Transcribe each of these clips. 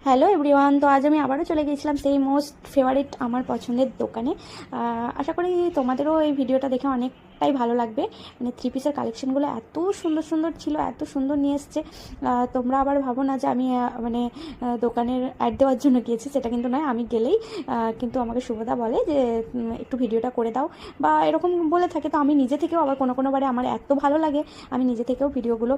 Hello everyone, তো আজ আমি আবারও চলে গিয়েছিলাম সেই মোস্ট ফেভারিট আমার পছন্দের দোকানে। আশা করি তোমাদেরও এই ভিডিওটা দেখে অনেকটাই ভালো লাগবে। মানে থ্রি পিসের কালেকশনগুলো এত সুন্দর সুন্দর ছিল, এত সুন্দর নিয়ে এসছে। তোমরা আবার ভাবো না যে আমি দোকানের অ্যাড দেওয়ার জন্য গিয়েছি, সেটা কিন্তু নয়। আমি গেলেই কিন্তু আমাকে শুভদা বলে যে একটু ভিডিওটা করে দাও বা এরকম বলে থাকে। তো আমি নিজে থেকেও আবার কোনো বারে আমার এত ভালো লাগে, আমি নিজে থেকেও ভিডিওগুলো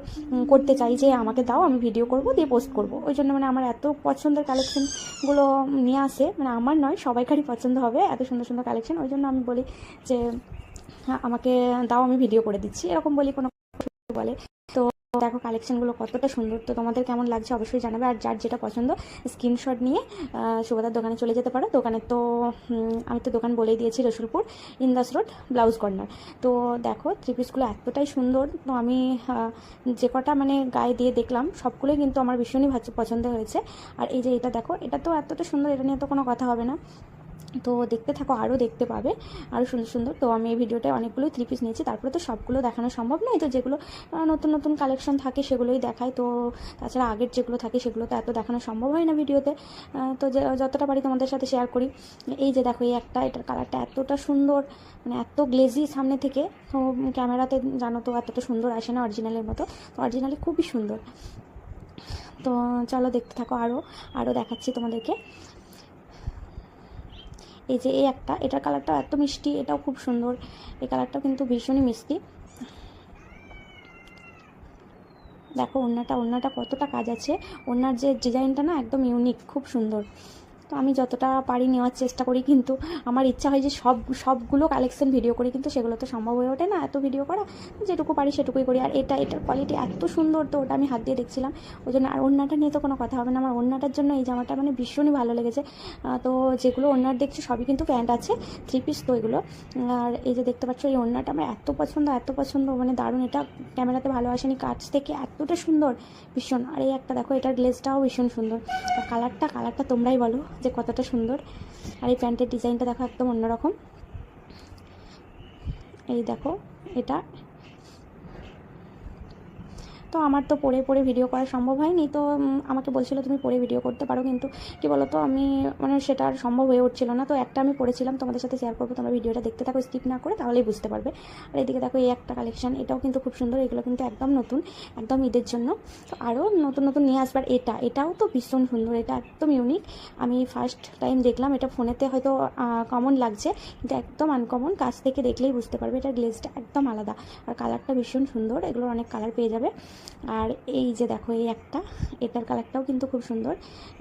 করতে চাই যে আমাকে দাও, আমি ভিডিও করব দিয়ে পোস্ট করব। ওই জন্য মানে আমার এত পছন্দের কালেকশনগুলো নিয়ে আসে, মানে আমার নয় সবাইকারই পছন্দ হবে এত সুন্দর সুন্দর কালেকশন। ওই জন্য আমি বলি যে আমাকে দাও, আমি ভিডিও করে দিচ্ছি, এরকম বলি কোনো বলে। তো দেখো কালেকশনগুলো কতটা সুন্দর। তো তোমাদের কেমন লাগছে অবশ্যই জানাবে। আর যার যেটা পছন্দ স্ক্রিনশট নিয়ে শুভদার দোকানে চলে যেতে পারো। দোকানে তো আমি তো দোকান বলেই দিয়েছি, Rasulpur Indas road blouse corner. তো দেখো থ্রি পিসগুলো এতটাই সুন্দর। তো আমি যে কটা মানে গায়ে দিয়ে দেখলাম সবগুলোই কিন্তু আমার ভীষণই পছন্দ হয়েছে। আর এই যে এটা দেখো, এটা তো এতটা সুন্দর, এটা নিয়ে তো কোনো কথা হবে না। তো দেখতে থাকো, আরও দেখতে পাবে আরও সুন্দর সুন্দর। তো আমি এই ভিডিওটায় অনেকগুলোই থ্রি পিস নিয়েছি, তারপরে তো সবগুলো দেখানো সম্ভব নয়। তো যেগুলো নতুন নতুন কালেকশন থাকে সেগুলোই দেখাই। তো তাছাড়া আগের যেগুলো থাকে সেগুলো তো এত দেখানো সম্ভব হয় না ভিডিওতে। তো যতটা পারি তোমাদের সাথে শেয়ার করি। এই যে দেখো, এই একটা, এটার কালারটা এতটা সুন্দর, মানে এত গ্লেজি সামনে থেকে। তো ক্যামেরাতে জানো তো এতটা সুন্দর আসে না অরিজিনালের মতো। তো অরিজিনালি খুবই সুন্দর। তো চলো দেখতে থাকো, আরও আরও দেখাচ্ছি তোমাদেরকে। এই যে এই একটা, এটার কালারটা এত মিষ্টি, এটাও খুব সুন্দর। এই কালারটাও কিন্তু ভীষণই মিষ্টি। দেখো ওড়নাটা কতটা কাজ আছে। ওড়নার যে ডিজাইনটা না একদম ইউনিক, খুব সুন্দর। তো আমি যতটা পারি নেওয়ার চেষ্টা করি, কিন্তু আমার ইচ্ছা হয় যে সবগুলো কালেকশন ভিডিও করি, কিন্তু সেগুলো তো সম্ভব হয়ে ওঠে না এত ভিডিও করা। যেটুকু পারি সেটুকুই করি। আর এটার কোয়ালিটি এত সুন্দর, তো ওটা আমি হাত দিয়ে দেখছিলাম ওই জন্য। আর ওড়নাটা নিয়ে তো কোনো কথা হবে না, আমার ওড়নাটার জন্য এই জামাটা মানে ভীষণই ভালো লেগেছে। তো যেগুলো ওড়নার দেখছি সবই কিন্তু প্যান্ট আছে, থ্রি পিস তো এগুলো। আর এই যে দেখতে পাচ্ছ, এই ওড়নাটা আমার এত পছন্দ, মানে দারুণ। এটা ক্যামেরাতে ভালো আসেনি, কাছ থেকে এতটা সুন্দর ভীষণ। আর এই একটা দেখো, এটার গ্লেজটাও ভীষণ সুন্দর। আর কালারটা তোমরাই বলো যে কতটা সুন্দর। আর এই প্যান্টের ডিজাইনটা দেখো একদম অন্যরকম। এই দেখো এটা। তো আমার তো পরে ভিডিও করা সম্ভব হয়নি। তো আমাকে বলছিল তুমি পরে ভিডিও করতে পারো, কিন্তু কী বলো তো আমি মানে সেটা আর সম্ভব হয়ে উঠছিল না। তো একটা আমি পড়েছিলাম, তোমাদের সাথে শেয়ার করবো, তোমরা ভিডিওটা দেখতে থাকো স্কিপ না করে, তাহলেই বুঝতে পারবে। আর এদিকে দেখো এই একটা কালেকশন, এটাও কিন্তু খুব সুন্দর। এগুলো কিন্তু একদম নতুন, একদম ঈদের জন্য। তো আরও নতুন নতুন নিয়ে আসবার। এটাও তো ভীষণ সুন্দর, এটা একদম ইউনিক। আমি ফার্স্ট টাইম দেখলাম। এটা ফোনেতে হয়তো কমন লাগছে, কিন্তু একদম আনকমন, কাছ থেকে দেখলেই বুঝতে পারবে। এটার গ্লেজটা একদম আলাদা, আর কালারটা ভীষণ সুন্দর। এগুলোর অনেক কালার পেয়ে যাবে। আর এই যে দেখো এই একটা, এটার কালারটাও কিন্তু খুব সুন্দর।